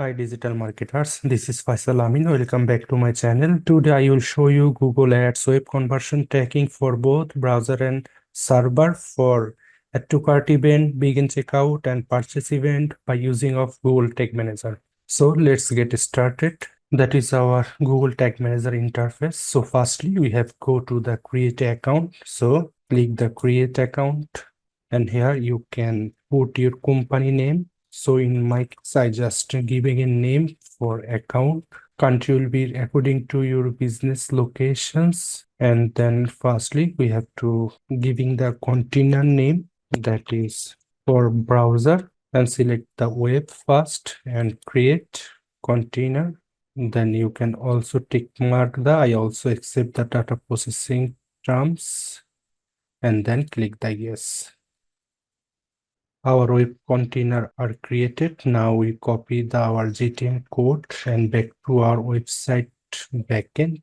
Hi digital marketers, this is Faisal Amin. Welcome back to my channel. Today I will show you Google Ads web conversion tracking for both browser and server for add to cart event, begin checkout and purchase event by using of Google Tag Manager. So let's get started. That is our Google Tag Manager interface. So firstly we have go to the create account. So click the create account and here you can put your company name. So in my case, I just giving a name for account. Country will be according to your business locations. And then firstly, we have to giving the container name that is for browser and select the web first and create container. Then you can also tick mark the I also accept the data processing terms and then click the yes. Our web container are created. Now we copy our GTM code and back to our website backend.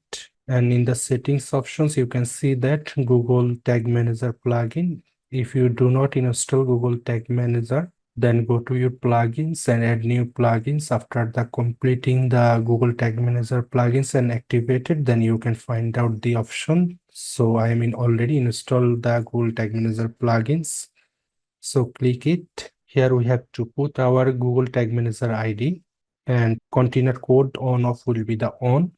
And in the settings options, you can see that Google Tag Manager plugin. If you do not install Google Tag Manager, then go to your plugins and add new plugins. After the completing the Google Tag Manager plugins and activated, then you can find out the option. So I mean already installed the Google Tag Manager plugins. So click it. Here we have to put our Google Tag Manager ID and container code on off will be the on.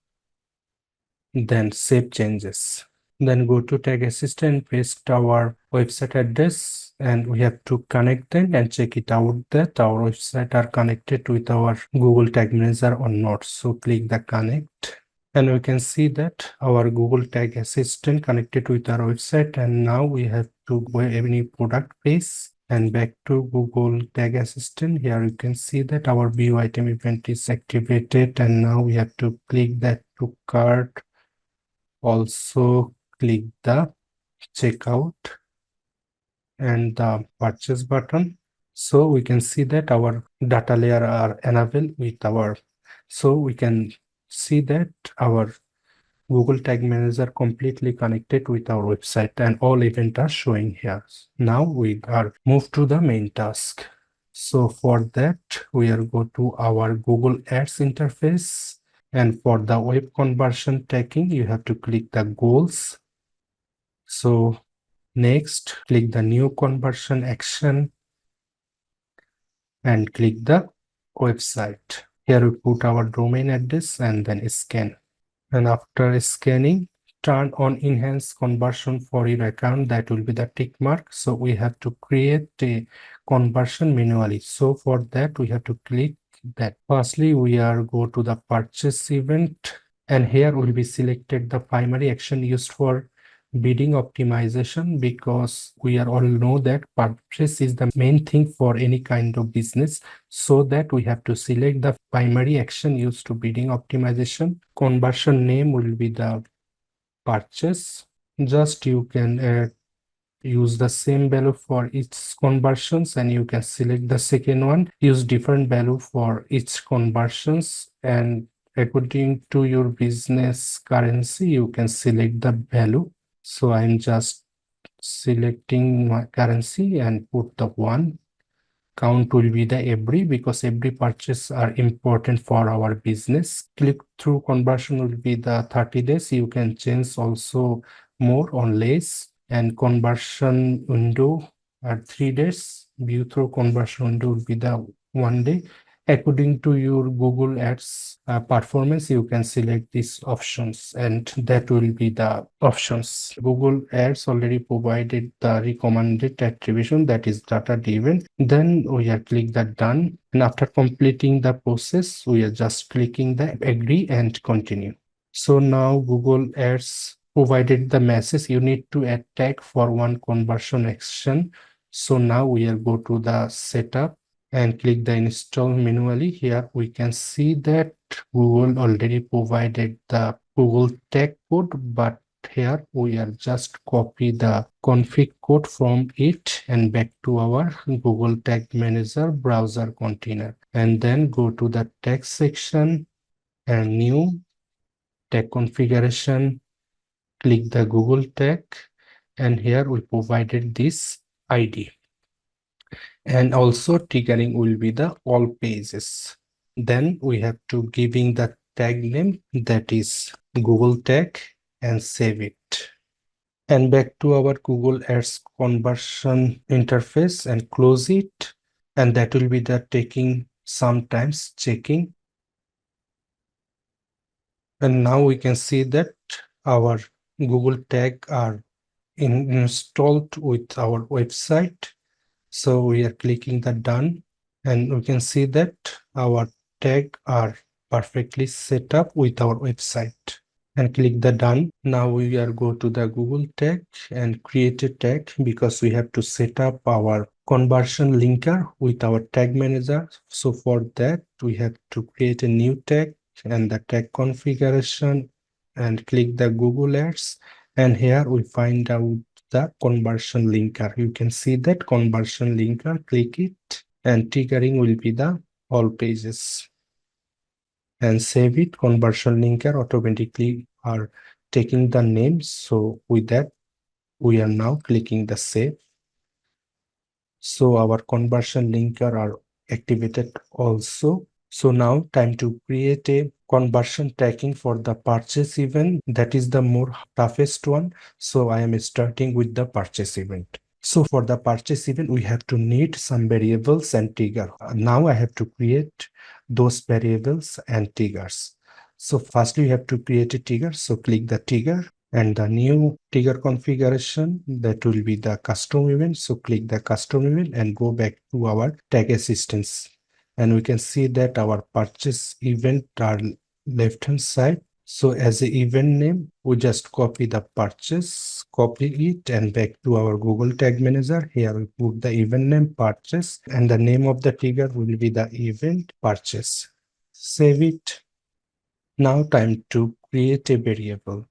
Then save changes. Then go to Tag Assistant, paste our website address and we have to connect them and check it out that our website are connected with our Google Tag Manager or not. So click the connect. And we can see that our Google Tag Assistant connected with our website. And now we have to go any product page and back to Google Tag Assistant. Here you can see that our view item event is activated. And now we have to click that to cart. Also click the checkout and the purchase button. So we can see that our data layer are enabled with our, so we can see that our Google Tag Manager completely connected with our website and all events are showing here. Now we are moved to the main task. So for that, we are go to our Google Ads interface. And for the web conversion tracking, you have to click the goals. So next, click the new conversion action and click the website. Here we put our domain address and then scan. And after scanning, turn on enhance conversion for your account. That will be the tick mark. So we have to create a conversion manually. So for that, we have to click that. Firstly, we are go to the purchase event and here will be selected the primary action used for bidding optimization, because we are all know that purchase is the main thing for any kind of business. So that we have to select the primary action used to bidding optimization. Conversion name will be the purchase. Just you can use the same value for each conversions and you can select the second one, use different value for each conversions, and according to your business currency you can select the value. So I'm just selecting my currency and put the 1. Count will be the every, because every purchase are important for our business. Click through conversion will be the 30 days. You can change also more or less. And conversion window are 3 days. View through conversion window will be the 1 day. According to your Google Ads performance, you can select these options and that will be the options. Google Ads already provided the recommended attribution, that is data driven. Then we are click the done, and after completing the process, we are just clicking the agree and continue. So now Google Ads provided the message you need to add tag for one conversion action. So now we will go to the setup and click the install manually. Here we can see that Google already provided the Google tag code, but here we are just copy the config code from it and back to our Google Tag Manager browser container, and then go to the text section and new tag configuration, click the Google tag, and here we provided this ID. And also triggering will be the all pages. Then we have to giving the tag name, that is Google tag, and save it. And back to our Google Ads conversion interface and close it. And that will be the taking sometimes checking. And now we can see that our Google tag are installed with our website. So we are clicking the done, and we can see that our tag are perfectly set up with our website. And click the done. Now we are go to the Google tag and create a tag, because we have to set up our conversion linker with our tag manager. So for that we have to create a new tag and the tag configuration, and click the Google Ads, and here we find out the conversion linker. You can see that conversion linker, click it, and triggering will be the all pages. And save it. Conversion linker automatically are taking the name. So with that we are now clicking the save. So our conversion linker are activated also. So now time to create a conversion tracking for the purchase event. That is the more toughest one. So I am starting with the purchase event. So for the purchase event, we have to need some variables and trigger. Now I have to create those variables and triggers. So firstly, we have to create a trigger. So click the trigger, and the new trigger configuration, that will be the custom event. So click the custom event and go back to our tag assistance. And we can see that our purchase event are left hand side. So as a event name, we just copy the purchase, copy it, and back to our Google Tag Manager. Here we put the event name purchase, and the name of the trigger will be the event purchase. Save it. Now time to create a variable.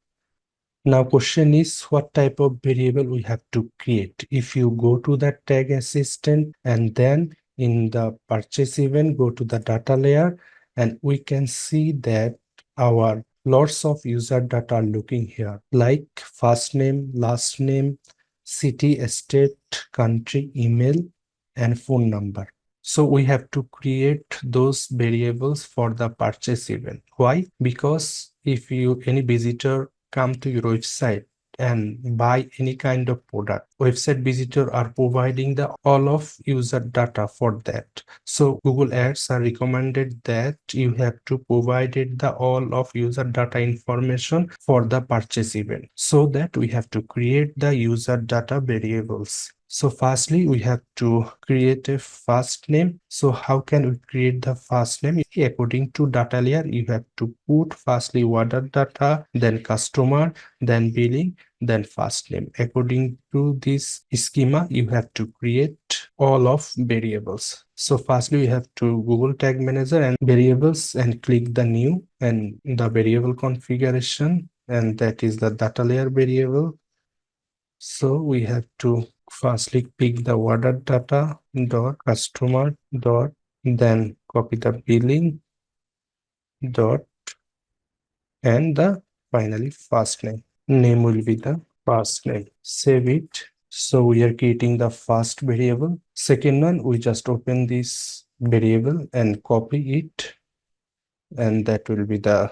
Now question is, what type of variable we have to create? If you go to the tag assistant and then in the purchase event, go to the data layer, and we can see that our lots of user data are looking here, like first name, last name, city, state, country, email, and phone number. So we have to create those variables for the purchase event. Why? Because if any visitor come to your website and buy any kind of product, website visitor are providing the all of user data for that. So Google Ads are recommended that you have to provide the all of user data information for the purchase event. So that we have to create the user data variables. So firstly, we have to create a first name. So how can we create the first name? According to data layer, you have to put firstly order data, then customer, then billing, then first name. According to this schema, you have to create all of variables. So firstly, we have to Google Tag Manager and variables, and click the new and the variable configuration, and that is the data layer variable. So we have to firstly pick the order data dot customer dot, then copy the billing dot, and the finally first name. Name will be the first name. Save it. So we are creating the first variable. Second one, we just open this variable and copy it, and that will be the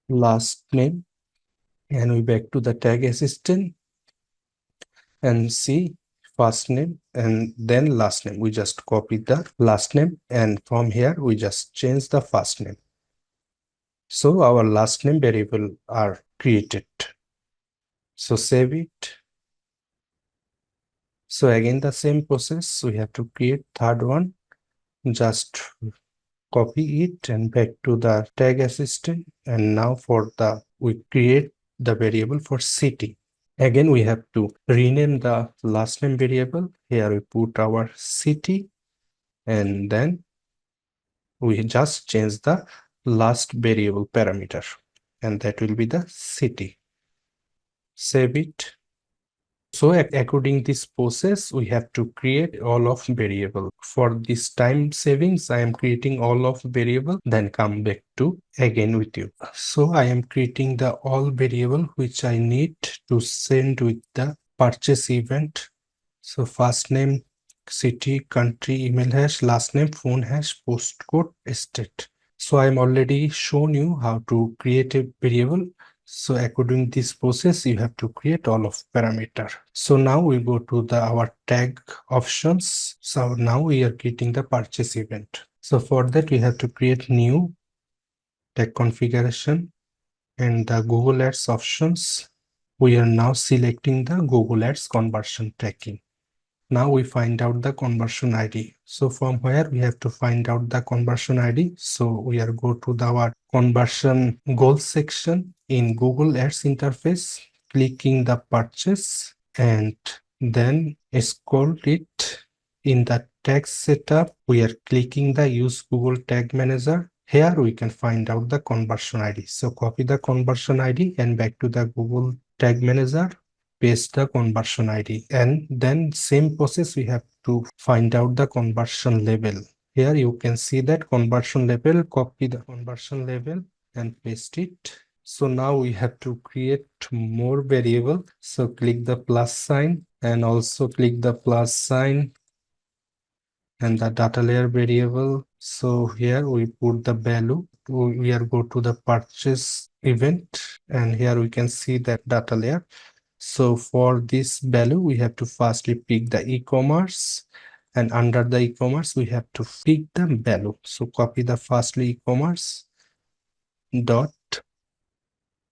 last name. And we back to the tag assistant and see first name and then last name. We just copy the last name, and from here we just change the first name. So our last name variable are created. So save it. So again the same process, we have to create third one. Just copy it and back to the tag assistant, and now for the we create the variable for city. Again, we have to rename the last name variable. Here we put our city, and then we just change the last variable parameter, and that will be the city. Save it. So according this process, we have to create all of variable. For this time savings, I am creating all of variable, then come back to again with you. So I am creating the all variable which I need to send with the purchase event. So first name, city, country, email hash, last name, phone hash, postcode, state. So I'm already shown you how to create a variable. So according this process, you have to create all of parameter. So now we go to our tag options. So now we are creating the purchase event. So for that, we have to create new tag configuration and the Google Ads options. We are now selecting the Google Ads conversion tracking. Now we find out the conversion ID. So from where we have to find out the conversion ID. So we are go to our conversion goals section in Google Ads interface, clicking the purchase and then scroll it in the tag setup. We are clicking the use Google Tag Manager. Here we can find out the conversion ID. So copy the conversion ID and back to the Google Tag Manager, paste the conversion ID, and then same process we have to find out the conversion level. Here you can see that conversion level, copy the conversion level and paste it. So now we have to create more variable. So click the plus sign and also click the plus sign and the data layer variable. So here we put the value. We are go to the purchase event and here we can see that data layer. So for this value, we have to firstly pick the e-commerce, and under the e-commerce, we have to pick the value. So copy the firstly e-commerce dot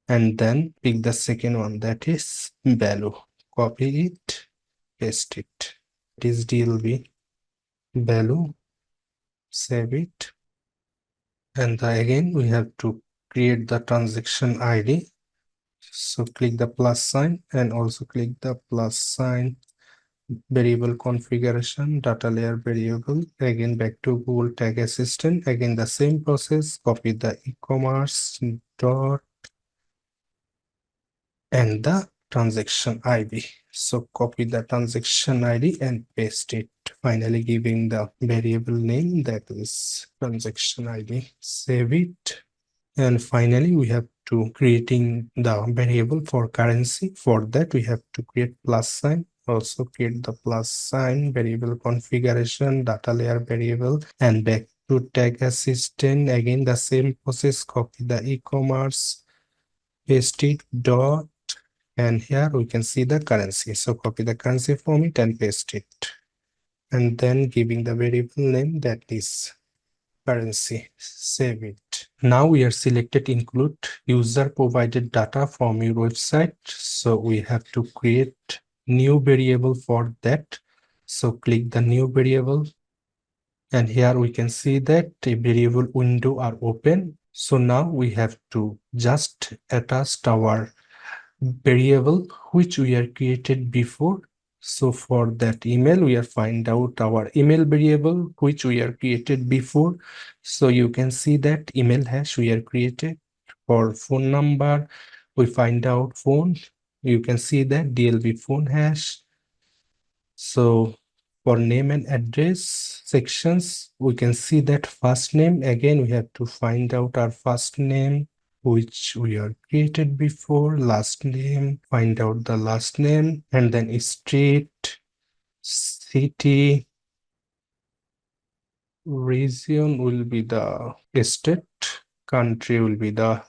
and then pick the second one, that is value. Copy it, paste it. It is DLV value, save it. And again, we have to create the transaction ID. So click the plus sign and also click the plus sign, variable configuration, data layer variable, again back to Google Tag Assistant, again the same process, copy the e-commerce dot and the transaction ID. So copy the transaction ID and paste it, finally giving the variable name, that is transaction ID, save it. And finally, we have to creating the variable for currency. For that, we have to create plus sign, also create the plus sign, variable configuration, data layer variable, and back to tag assistant. Again, the same process, copy the e-commerce, paste it, dot, and here we can see the currency. So copy the currency from it and paste it. And then giving the variable name, that is currency, save it. Now we are selected include user provided data from your website. So we have to create new variable for that. So click the new variable and here we can see that a variable window are open. So now we have to just attach our variable which we are created before. So for that email, we are find out our email variable which we are created before. So you can see that email hash we are created. For phone number, we find out phone. You can see that DLB phone hash. So for name and address sections, we can see that first name. Again, we have to find out our first name which we are created before, last name, find out the last name, and then street, city, region will be the state, country will be the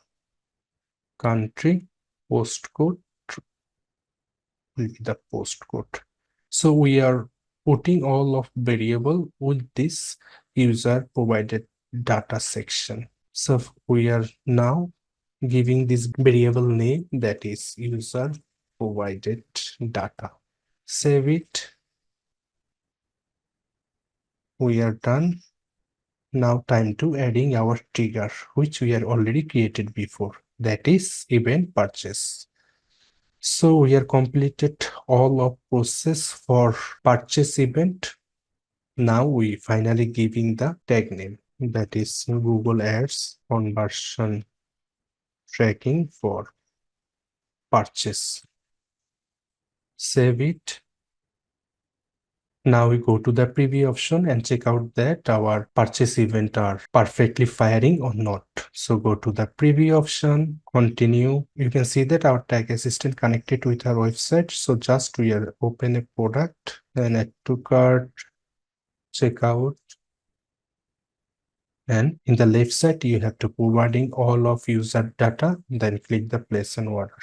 country, postcode will be the postcode. So we are putting all of variable with this user provided data section. So we are now giving this variable name, that is user provided data. Save it. We are done. Now time to adding our trigger, which we are already created before, that is event purchase. So we are completed all of process for purchase event. Now we finally giving the tag name, that is Google Ads conversion tracking for purchase. Save it. Now we go to the preview option and check out that our purchase event are perfectly firing or not. So go to the preview option, continue. You can see that our tag assistant connected with our website. So just we are open a product and add to cart. checkout, and in the left side you have to providing all of user data, then click the place an order.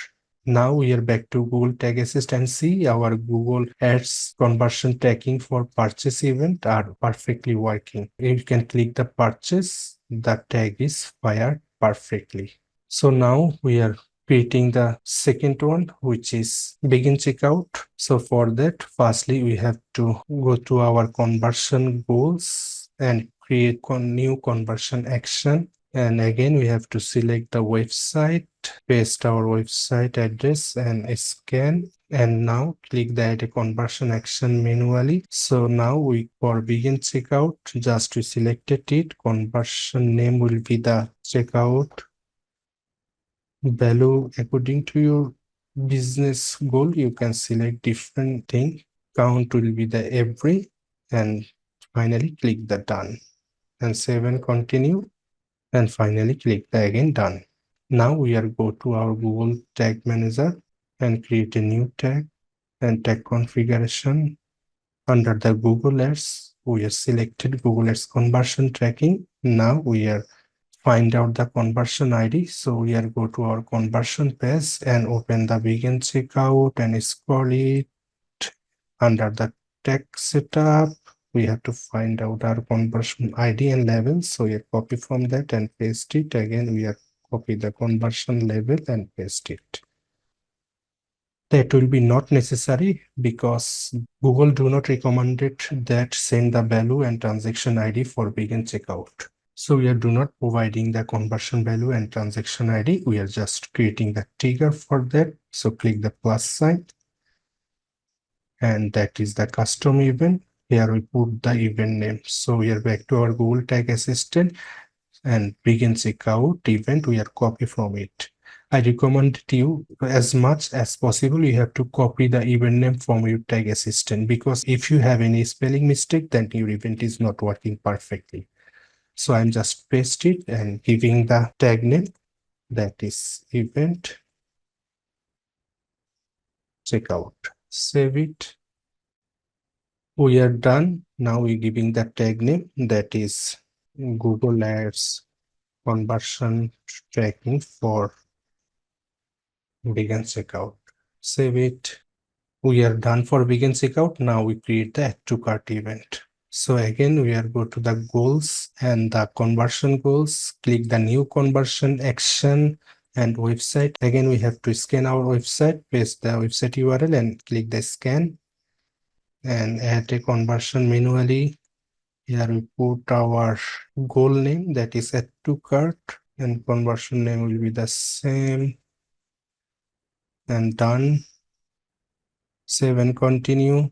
Now we are back to Google Tag Assist and see our Google Ads conversion tracking for purchase event are perfectly working. If you can click the purchase, the tag is fired perfectly. So now we are creating the second one, which is begin checkout. So for that, firstly, we have to go to our conversion goals and create new conversion action. And again, we have to select the website, paste our website address and scan. And now click the add a conversion action manually. So now we for begin checkout, just we selected it. Conversion name will be the checkout value according to your business goal. You can select different thing. Count will be the every, and finally click the done and save and continue, and finally click the again done. Now we are go to our Google Tag Manager and create a new tag and tag configuration. Under the Google Ads, we are selected Google Ads conversion tracking. Now we are find out the conversion ID. So we are go to our conversion page and open the begin checkout and scroll it. Under the tag setup, we have to find out our conversion ID and level. So we copy from that and paste it. Again, we are copy the conversion level and paste it. That will be not necessary because Google do not recommend it that send the value and transaction ID for begin checkout. So we are do not providing the conversion value and transaction ID. We are just creating the trigger for that. So click the plus sign, and that is the custom event. Here we put the event name. So we are back to our Google Tag Assistant and begin checkout event. We are copy from it. I recommend you as much as possible. You have to copy the event name from your Tag Assistant, because if you have any spelling mistake, then your event is not working perfectly. So I'm just paste it and giving the tag name, that is event checkout. Save it. We are done. Now we're giving the tag name, that is Google Ads conversion tracking for begin checkout. Save it. We are done for begin checkout. Now we create the add to cart event. So again, we are go to the goals and the conversion goals, click the new conversion action and website. Again, we have to scan our website, paste the website URL and click the scan and add a conversion manually. Here we put our goal name, that is add to cart, and conversion name will be the same, and done. Save and continue,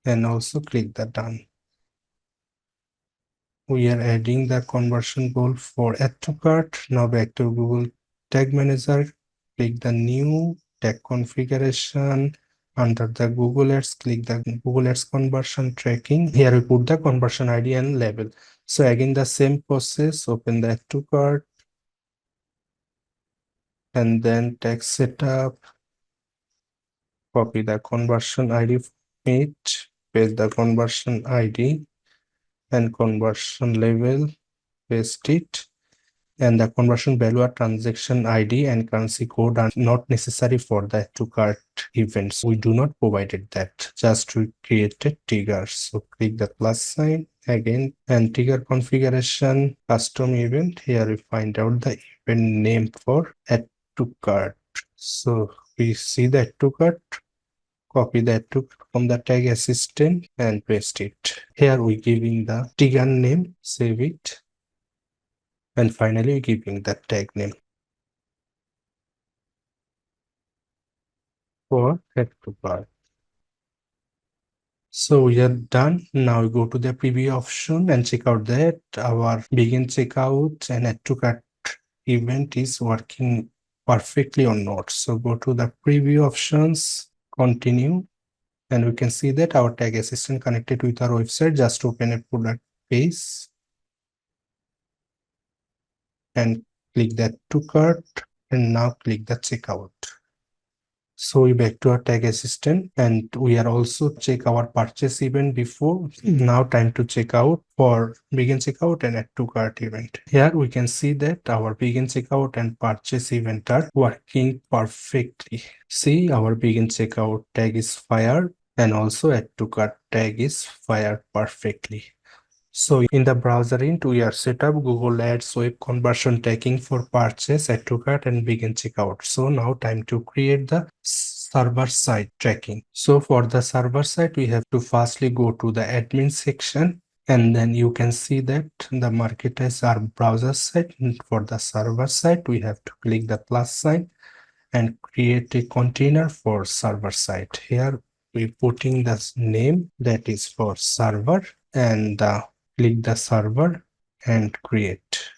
and also click the done. We are adding the conversion goal for add to cart. Now back to Google Tag Manager, click the new tag configuration. Under the Google Ads, click the Google Ads conversion tracking. Here we put the conversion ID and label. So again, the same process, open the add to cart and then tag setup, copy the conversion ID from it, paste the conversion ID and conversion label, paste it, and the conversion value or transaction ID and currency code are not necessary for the add to cart events. We do not provided that, just we created triggers. So click the plus sign again and trigger configuration, custom event. Here we find out the event name for add to cart. So we see the add to cart, copy that from the tag assistant and paste it. Here we giving the trigger name, save it, and finally giving the tag name for add to cart. So we are done. Now we go to the preview option and check out that our begin checkout and add to cart event is working perfectly or not. So go to the preview options, continue, and we can see that our tag assistant connected with our website. Just open a product page and click that to cart, and now click the checkout. So we back to our tag assistant, and we are also check our purchase event before. Now time to check out for begin checkout and add to cart event. Here we can see that our begin checkout and purchase event are working perfectly. See, our begin checkout tag is fired and also add to cart tag is fired perfectly. So in the browser int, we are set up Google Ads web conversion tagging for purchase, add to cart, and begin checkout. So now time to create the server side tracking. So for the server side, we have to firstly go to the admin section, and then you can see that the marketers are browser side. And for the server side, we have to click the plus sign and create a container for server side. Here we putting the name that is for server, and click the server and create.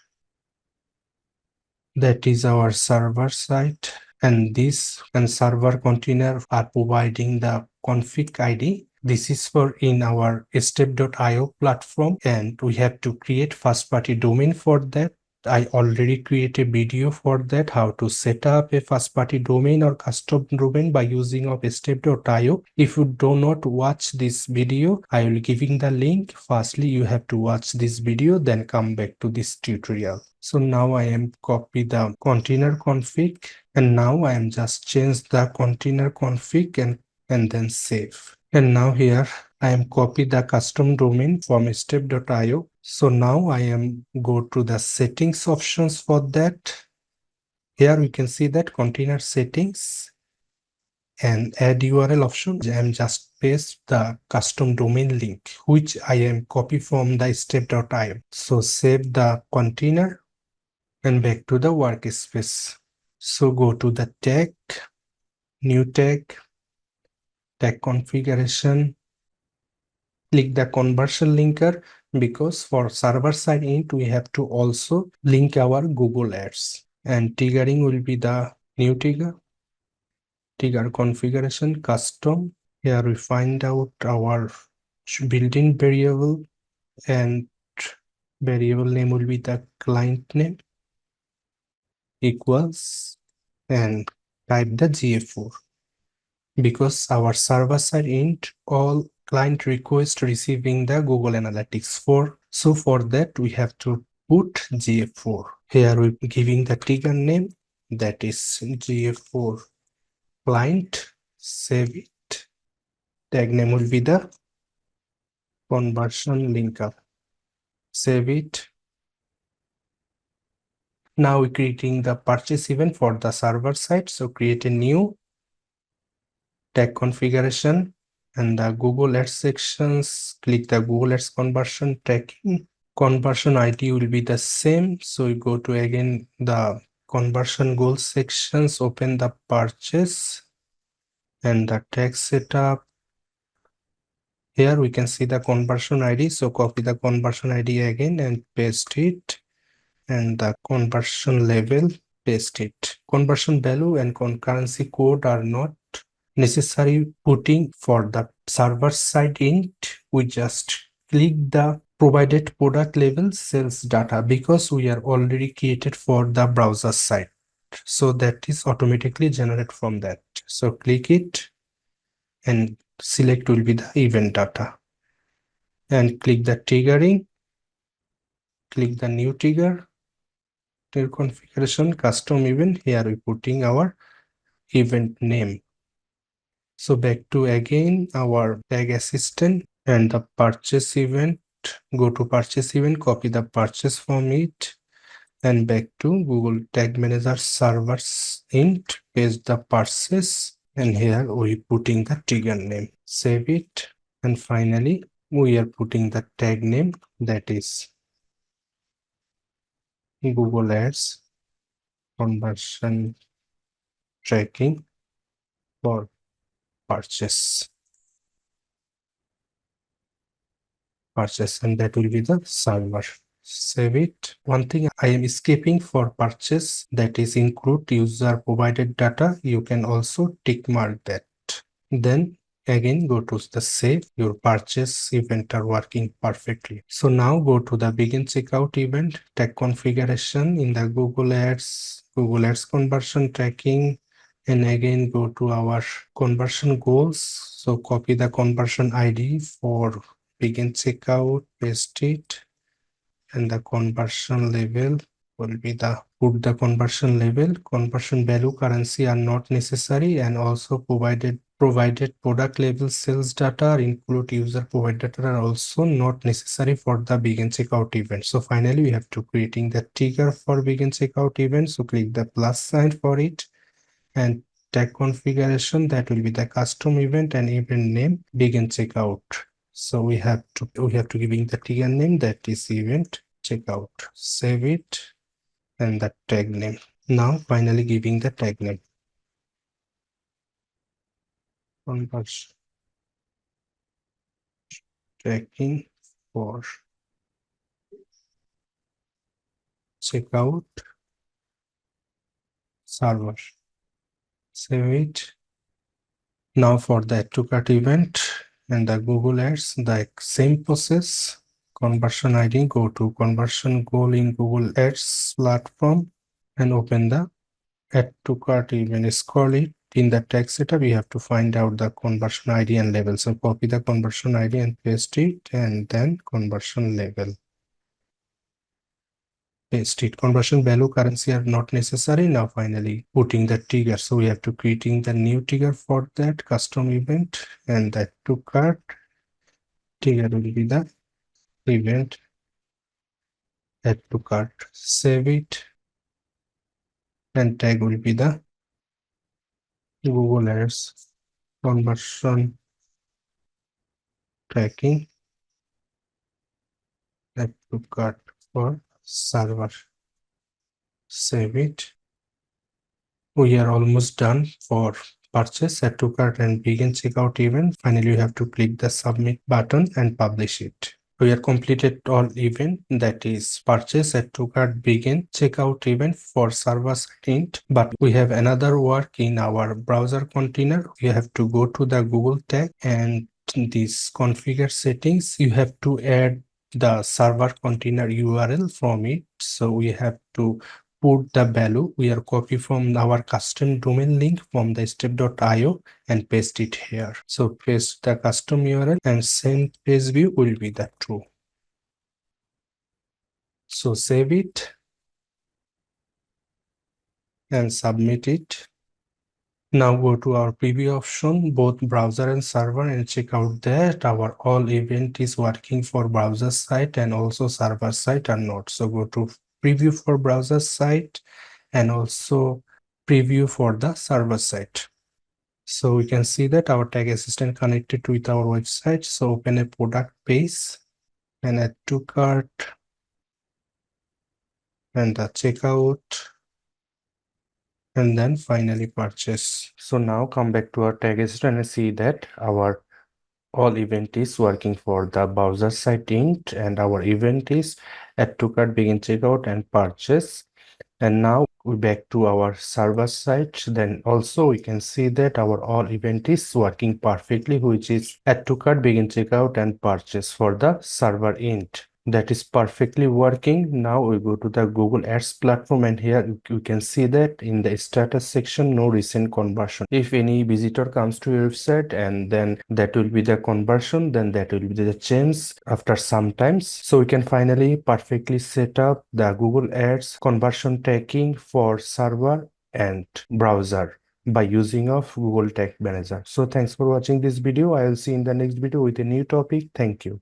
That is our server side, and this and server container are providing the config ID. This is for in our step.io platform, and we have to create first party domain for that. I already created a video for that, how to set up a first party domain or custom domain by using of step.io. If you do not watch this video, I will giving the link. Firstly, you have to watch this video, then come back to this tutorial. So now I am copy the container config, and now I am just change the container config and then save. And now here I am copy the custom domain from step.io. So now I am go to the settings options for that. Here we can see that container settings and add URL option. I am just paste the custom domain link, which I am copy from the step.io. So save the container and back to the workspace. So go to the tag, new tag configuration, click the conversion linker, because for server side int we have to also link our Google Ads, and triggering will be the new trigger configuration custom. Here we find out our built-in variable, and variable name will be the client name equals, and type the GA4, because our server side int all client request receiving the Google Analytics 4. So for that we have to put GA4. Here we giving the trigger name, that is GA4 client. Save it. Tag name will be the conversion linker. Save it. Now we're creating the purchase event for the server side. So create a new tag configuration, and the Google Ads sections, click the Google Ads conversion tracking. Conversion ID will be the same. So you go to again the conversion goal sections, open the purchase and the tag setup. Here we can see the conversion ID. So copy the conversion ID again and paste it, and the conversion level, paste it. Conversion value and concurrency code are not necessary putting for the server side int. We just click the provided product level sales data, because we are already created for the browser side, so that is automatically generated from that. So click it and select will be the event data, and click the triggering, click the new trigger configuration custom event. Here we putting our event name. So back to again our tag assistant and the purchase event. Go to purchase event, copy the purchase from it, and back to Google Tag Manager servers int, paste the purchase, and here we putting the trigger name. Save it, and finally we are putting the tag name, that is Google Ads conversion tracking for purchase, and that will be the server. Save it. One thing I am skipping for purchase, that is include user provided data. You can also tick mark that. Then again go to the save. Your purchase event are working perfectly. So now go to the begin checkout event, tag configuration in the Google Ads conversion tracking, and again go to our conversion goals. So copy the conversion ID for begin checkout, paste it, and the conversion level will be the put the conversion level. Conversion value currency are not necessary, and also provided product level sales data include user provided data are also not necessary for the begin checkout event. So finally we have to creating the trigger for begin checkout event. So click the plus sign for it, and tag configuration, that will be the custom event, and event name begin checkout. So we have to giving the trigger name, that is event checkout. Save it, and the tag name. Now finally giving the tag name. Conversion tracking for checkout server. Save it. Now for the add to cart event and the Google Ads, the same process. Conversion ID, go to conversion goal in Google Ads platform and open the add to cart event. Scroll it. In the text setup, you have to find out the conversion ID and level. So copy the conversion ID and paste it, and then conversion level. Paste it. Conversion value currency are not necessary. Now finally putting the trigger. So we have to creating the new trigger for that custom event, and that to cart trigger will be the event add to cart. Save it, and tag will be the Google Ads conversion tracking add to cart for server. Save it. We are almost done for purchase, add to cart, and begin checkout event. Finally, you have to click the submit button and publish it. We are completed all event, that is purchase, add to cart, begin checkout event for server side, but we have another work in our browser container. You have to go to the Google tag, and this configure settings, you have to add the server container URL from it. So we have to put the value, we are copy from our custom domain link from the step.io and paste it here. So paste the custom URL, and send page view will be the true. So save it and submit it. Now go to our preview option, both browser and server, and check out that our all event is working for browser site and also server site or not. So go to preview for browser site and also preview for the server site. So we can see that our tag assistant connected with our website. So open a product page and add to cart and the checkout, and then finally purchase. So now come back to our tag assistant and see that our all event is working for the browser site int, and our event is add to cart, begin checkout, and purchase. And now we back to our server side, then also we can see that our all event is working perfectly, which is add to cart, begin checkout, and purchase for the server int. That is perfectly working. Now we go to the Google Ads platform, and here you can see that in the status section, no recent conversion. If any visitor comes to your website and then that will be the conversion, then that will be the change after some times. So we can finally perfectly set up the Google Ads conversion tracking for server and browser by using of Google Tag Manager. So thanks for watching this video. I will see you in the next video with a new topic. Thank you.